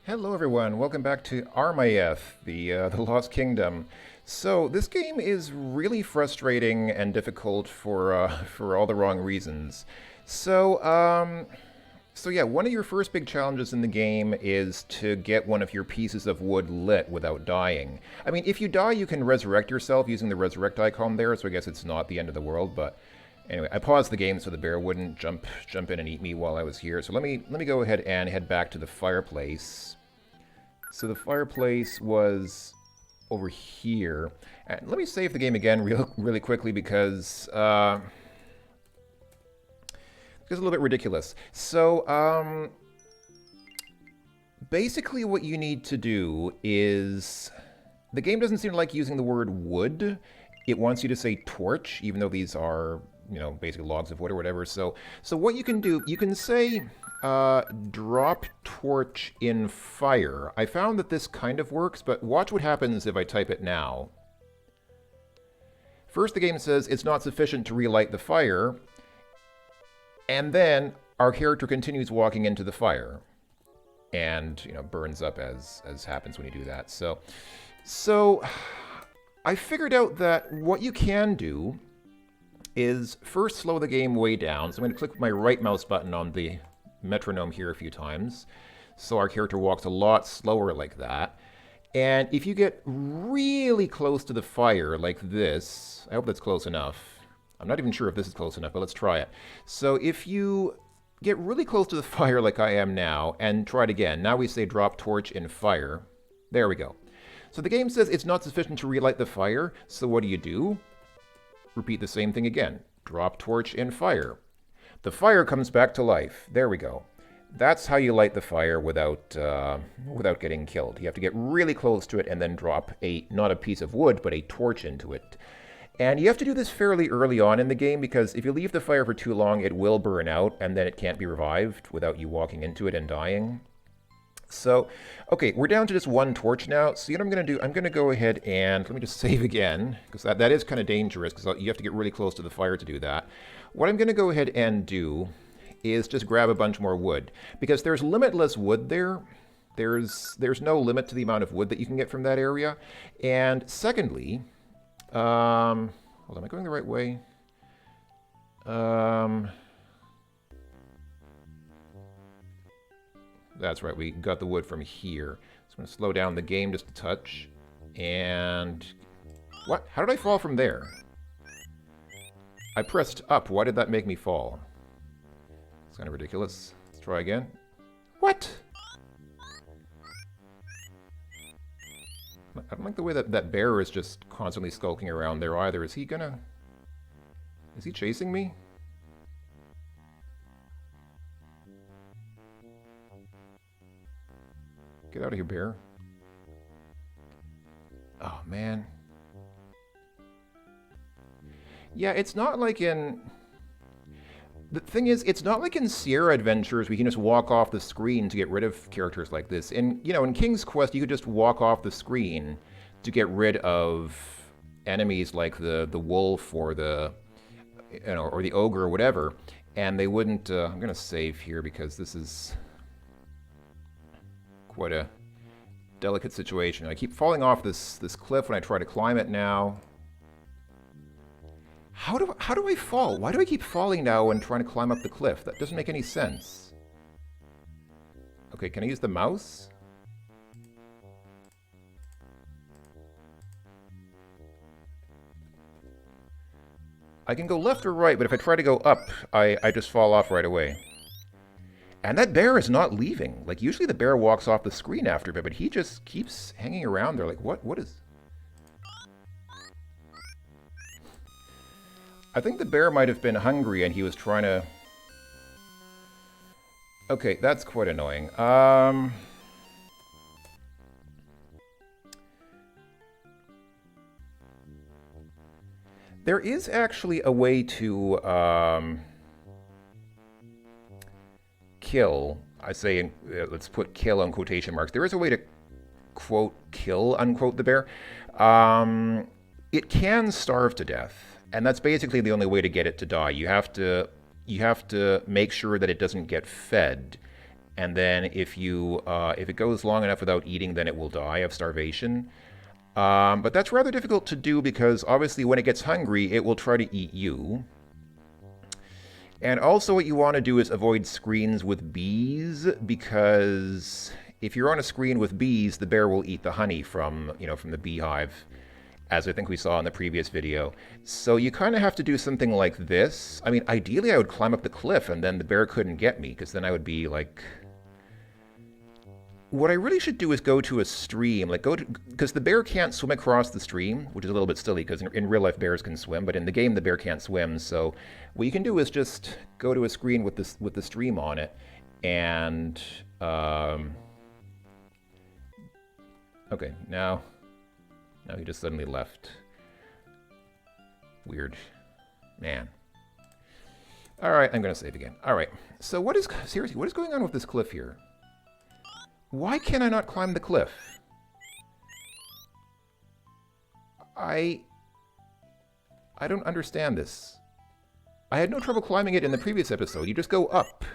Hello, everyone. Welcome back to Armaeth, the Lost Kingdom. So this game is really frustrating and difficult for all the wrong reasons. So yeah, one of your first big challenges in the game is to get one of your pieces of wood lit without dying. I mean, if you die, you can resurrect yourself using the resurrect icon there. So I guess it's not the end of the world, but. Anyway, I paused the game so the bear wouldn't jump in and eat me while I was here. So let me go ahead and head back to the fireplace. So the fireplace was over here. And let me save the game again really quickly because it's a little bit ridiculous. So basically what you need to do is the game doesn't seem to like using the word wood. It wants you to say torch, even though these are, basically logs of wood or whatever. So what you can do, you can say drop torch in fire. I found that this kind of works, but watch what happens if I type it now. First, the game says it's not sufficient to relight the fire, and then our character continues walking into the fire, and burns up as happens when you do that. So I figured out that what you can do is first slow the game way down. So I'm going to click my right mouse button on the metronome here a few times. So our character walks a lot slower like that. And if you get really close to the fire like this, I hope that's close enough. I'm not even sure if this is close enough, but let's try it. So if you get really close to the fire like I am now, and try it again. Now we say drop torch in fire. There we go. So the game says it's not sufficient to relight the fire, so what do? Repeat the same thing again. Drop torch in fire. The fire comes back to life. There we go. That's how you light the fire without getting killed. You have to get really close to it and then drop not a piece of wood, but a torch into it. And you have to do this fairly early on in the game because if you leave the fire for too long, it will burn out and then it can't be revived without you walking into it and dying. So, okay, we're down to just one torch now. So you know what I'm going to do? I'm going to go ahead and let me just save again, because that is kind of dangerous, because you have to get really close to the fire to do that. What I'm going to go ahead and do is just grab a bunch more wood, because there's limitless wood there. There's no limit to the amount of wood that you can get from that area. And secondly, hold on, am I going the right way? That's right, we got the wood from here. So I'm going to slow down the game just a touch. And... what? How did I fall from there? I pressed up. Why did that make me fall? It's kind of ridiculous. Let's try again. What? I don't like the way that bear is just constantly skulking around there either. Is he chasing me? Get out of here, bear. Oh, man. Yeah, it's not like in... The thing is, it's not like in Sierra Adventures where you can just walk off the screen to get rid of characters like this. In King's Quest, you could just walk off the screen to get rid of enemies like the wolf or the ogre or whatever, and they wouldn't... I'm gonna save here because this is quite a delicate situation. I keep falling off this cliff when I try to climb it now. How do I fall? Why do I keep falling now when trying to climb up the cliff? That doesn't make any sense. Okay, can I use the mouse? I can go left or right, but if I try to go up, I just fall off right away. And that bear is not leaving. Like, usually the bear walks off the screen after a bit, but he just keeps hanging around there. Like, what is... I think the bear might have been hungry and he was trying to... Okay, that's quite annoying. There is actually a way to... kill, I say, let's put kill in quotation marks. There is a way to, quote, kill, unquote, the bear. It can starve to death, and that's basically the only way to get it to die. You have to make sure that it doesn't get fed, and then if it goes long enough without eating, then it will die of starvation. But that's rather difficult to do because obviously when it gets hungry, it will try to eat you. And also what you want to do is avoid screens with bees, because if you're on a screen with bees, the bear will eat the honey from the beehive, as I think we saw in the previous video. So you kind of have to do something like this. I mean, ideally I would climb up the cliff and then the bear couldn't get me, because then I would be like... What I really should do is go to a stream, because the bear can't swim across the stream, which is a little bit silly, because in real life bears can swim, but in the game the bear can't swim. So what you can do is just go to a screen with the stream on it, and okay, now he just suddenly left. Weird, man. All right, I'm gonna save again. All right, so what is going on with this cliff here? Why can I not climb the cliff? I don't understand this. I had no trouble climbing it in the previous episode. You just go up.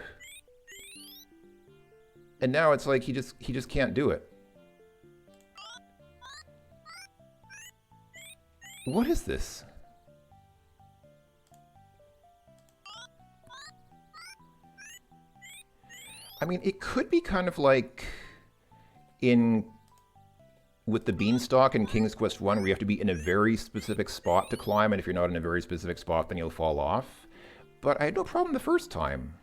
And now it's like he just can't do it. What is this? I mean, it could be kind of like with the beanstalk in King's Quest 1, where you have to be in a very specific spot to climb, and if you're not in a very specific spot, then you'll fall off. But I had no problem the first time.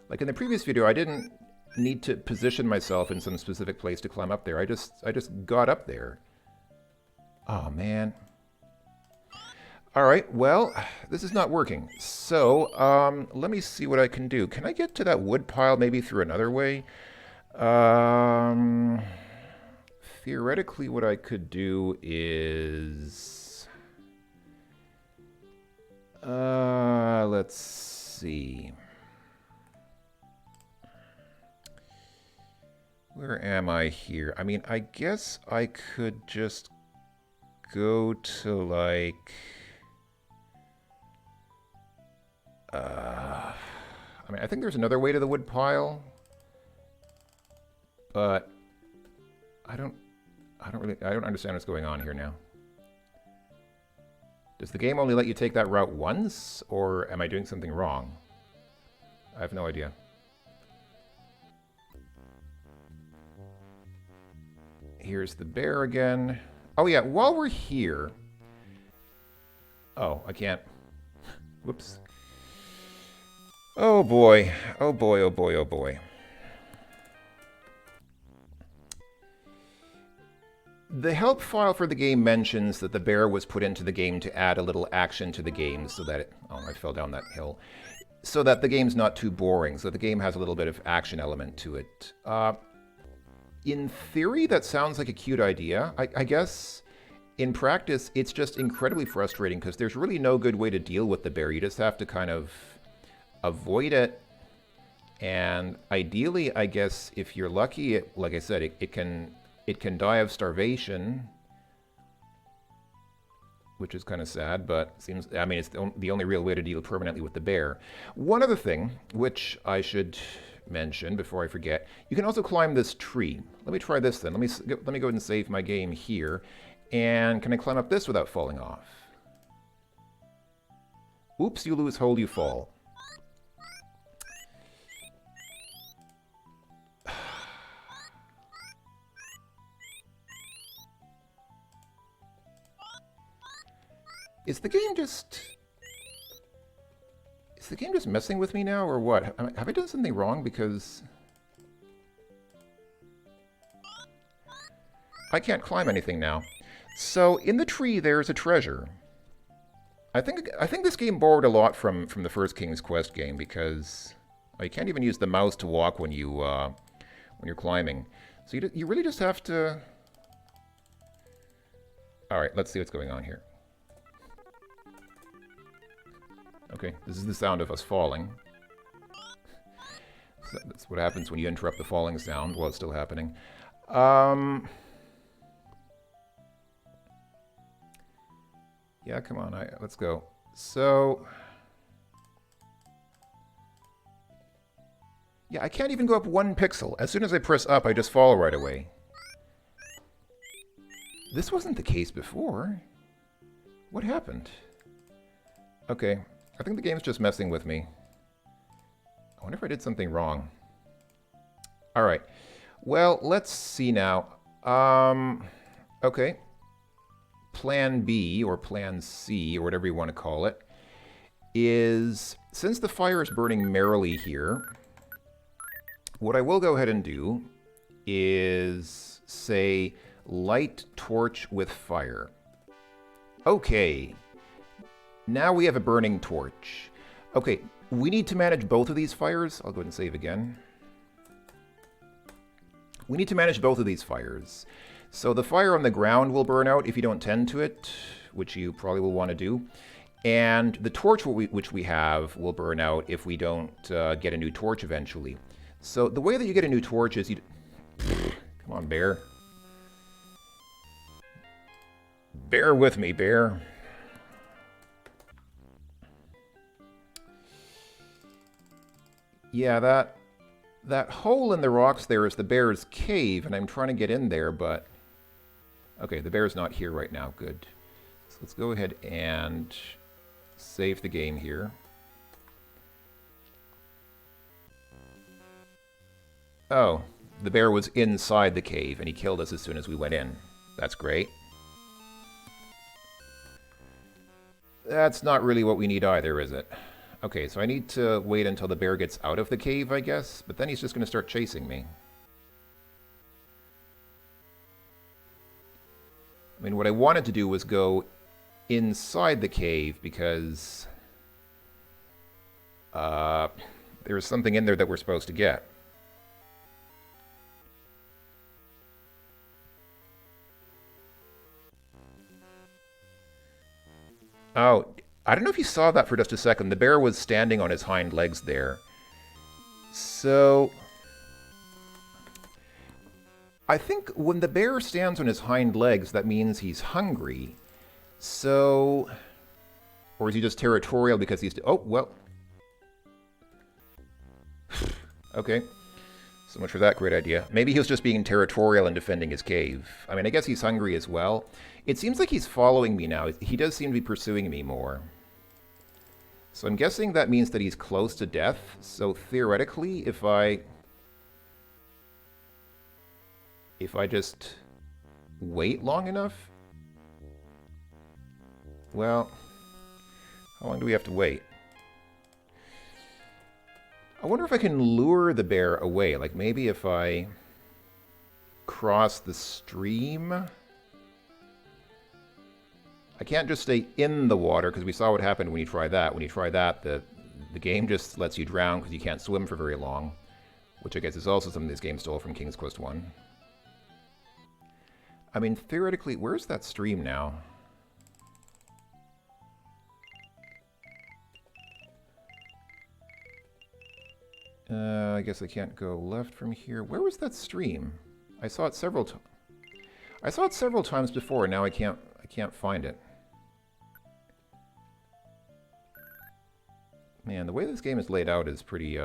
Like in the previous video, I didn't need to position myself in some specific place to climb up there. I just got up there. Oh, man. All right, well, this is not working. So, let me see what I can do. Can I get to that wood pile maybe through another way? Theoretically, what I could do is... let's see. Where am I here? I mean, I guess I could just go to, like... I mean, I think there's another way to the wood pile. But I don't understand what's going on here now. Does the game only let you take that route once, or am I doing something wrong? I have no idea. Here's the bear again. Oh yeah, while we're here... Oh, I can't... Whoops. Oh boy. Oh boy, oh boy, oh boy. The help file for the game mentions that the bear was put into the game to add a little action to the game so that it... Oh, I fell down that hill. So that the game's not too boring, so the game has a little bit of action element to it. In theory, that sounds like a cute idea. I guess in practice, it's just incredibly frustrating because there's really no good way to deal with the bear. You just have to kind of avoid it. And ideally, I guess, if you're lucky, like I said, it can die of starvation, which is kind of sad, but seems, I mean, it's the only real way to deal permanently with the bear. One other thing, which I should mention before I forget, you can also climb this tree. Let me try this then. Let me go ahead and save my game here. And can I climb up this without falling off? Oops, you lose, hold, you fall. Is the game just messing with me now, or what? Have I done something wrong? Because I can't climb anything now. So in the tree, there's a treasure. I think this game borrowed a lot from the first King's Quest game, because you can't even use the mouse to walk when you're climbing. So you really just have to. All right, let's see what's going on here. Okay, this is the sound of us falling. So that's what happens when you interrupt the falling sound while it's still happening. Yeah, come on, let's go. So... Yeah, I can't even go up 1 pixel. As soon as I press up, I just fall right away. This wasn't the case before. What happened? Okay, I think the game's just messing with me. I wonder if I did something wrong. All right. Well, let's see now. Okay. Plan B, or Plan C, or whatever you want to call it, is, since the fire is burning merrily here, what I will go ahead and do is say light torch with fire. Okay. Now we have a burning torch. Okay, we need to manage both of these fires. I'll go ahead and save again. We need to manage both of these fires. So the fire on the ground will burn out if you don't tend to it, which you probably will want to do. And the torch which we have will burn out if we don't get a new torch eventually. So the way that you get a new torch is you... Come on, bear. Bear with me, bear. Yeah, that hole in the rocks there is the bear's cave, and I'm trying to get in there, but... Okay, the bear's not here right now. Good. So let's go ahead and save the game here. Oh, the bear was inside the cave, and he killed us as soon as we went in. That's great. That's not really what we need either, is it? Okay, so I need to wait until the bear gets out of the cave, I guess, but then he's just going to start chasing me. I mean, what I wanted to do was go inside the cave because there's something in there that we're supposed to get. Oh, I don't know if you saw that for just a second. The bear was standing on his hind legs there. So I think when the bear stands on his hind legs, that means he's hungry. So... Or is he just territorial because he's... Oh, well. Okay. So much for that great idea. Maybe he was just being territorial and defending his cave. I mean, I guess he's hungry as well. It seems like he's following me now. He does seem to be pursuing me more. So I'm guessing that means that he's close to death. So theoretically, if I just wait long enough... Well, how long do we have to wait? I wonder if I can lure the bear away. Like maybe if I cross the stream... I can't just stay in the water, because we saw what happened when you try that. When you try that, the game just lets you drown because you can't swim for very long. Which I guess is also something this game stole from King's Quest 1. I mean, theoretically, where's that stream now? I guess I can't go left from here. Where was that stream? I saw it several times. I saw it several times before, and now I can't find it. Man, the way this game is laid out is pretty,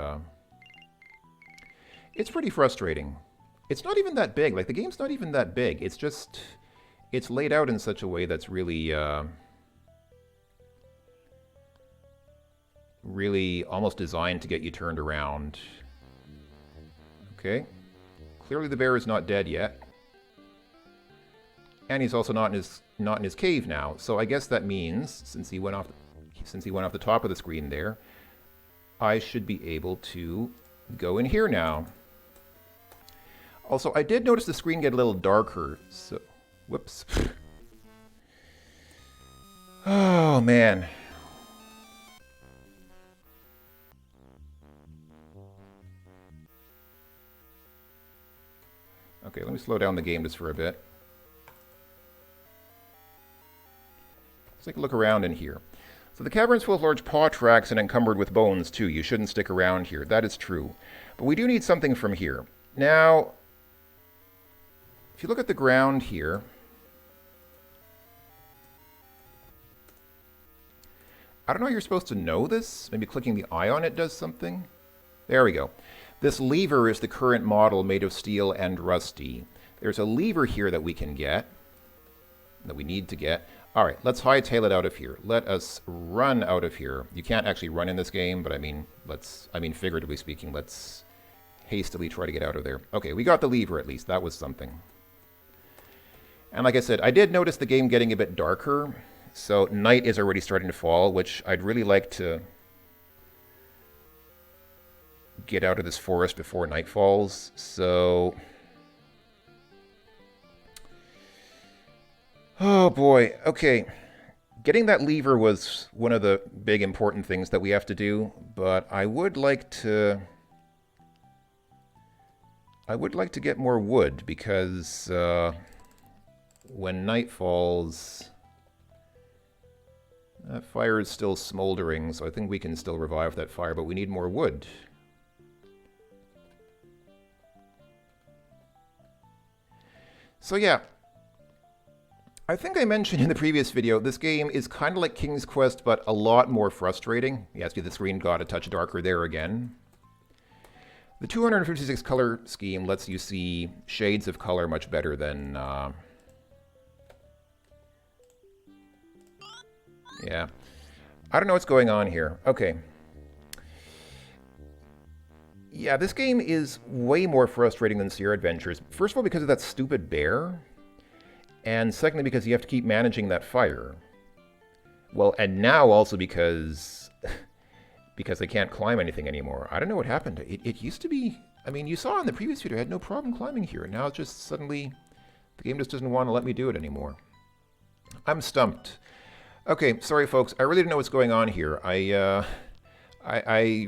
it's pretty frustrating. It's not even that big. Like, the game's not even that big. It's just... It's laid out in such a way that's really, really almost designed to get you turned around. Okay. Clearly the bear is not dead yet. And he's also not in his cave now. So I guess that means, since he went off the top of the screen there, I should be able to go in here now. Also, I did notice the screen get a little darker, so... Whoops. Oh, man. Okay, let me slow down the game just for a bit. Let's take a look around in here. So the cavern's full of large paw tracks and encumbered with bones, too. You shouldn't stick around here. That is true. But we do need something from here. Now, if you look at the ground here... I don't know how you're supposed to know this. Maybe clicking the eye on it does something. There we go. This lever is the current model made of steel and rusty. There's a lever here that we can get, that we need to get. All right, let's hightail it out of here. Let us run out of here. You can't actually run in this game, but I mean, figuratively speaking, let's hastily try to get out of there. Okay, we got the lever at least. That was something. And like I said, I did notice the game getting a bit darker. So night is already starting to fall, which I'd really like to get out of this forest before night falls. So, oh boy, okay. Getting that lever was one of the big important things that we have to do, but I would like to get more wood because when night falls, that fire is still smoldering, so I think we can still revive that fire, but we need more wood. So yeah, I think I mentioned in the previous video, this game is kind of like King's Quest, but a lot more frustrating. Yes, the screen got a touch darker there again. The 256 color scheme lets you see shades of color much better than... yeah. I don't know what's going on here. Okay. Yeah, this game is way more frustrating than Sierra Adventures. First of all, because of that stupid bear. And secondly, because you have to keep managing that fire. Well, and now also because I can't climb anything anymore. I don't know what happened. It used to be... I mean, you saw in the previous video, I had no problem climbing here. Now it's just suddenly... the game just doesn't want to let me do it anymore. I'm stumped. Okay, sorry folks. I really don't know what's going on here. I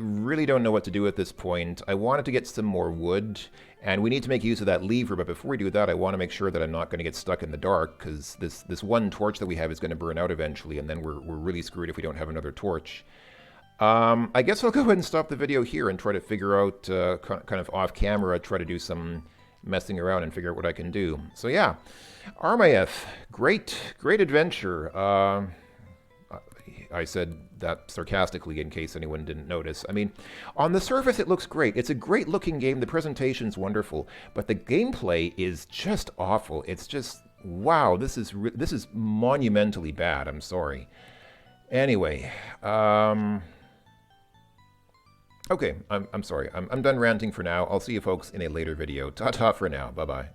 really don't know what to do at this point. I wanted to get some more wood, and we need to make use of that lever, but before we do that, I want to make sure that I'm not going to get stuck in the dark, because this one torch that we have is going to burn out eventually, and then we're really screwed if we don't have another torch. I guess I'll go ahead and stop the video here and try to figure out, kind of off camera, try to do some messing around and figure out what I can do. So yeah, Armaeth, great adventure. I said that sarcastically in case anyone didn't notice. I mean, on the surface it looks great. It's a great looking game. The presentation's wonderful, but the gameplay is just awful. It's just, wow, this is monumentally bad. I'm sorry. Anyway, okay, I'm sorry. I'm done ranting for now. I'll see you folks in a later video. Ta-ta for now. Bye-bye.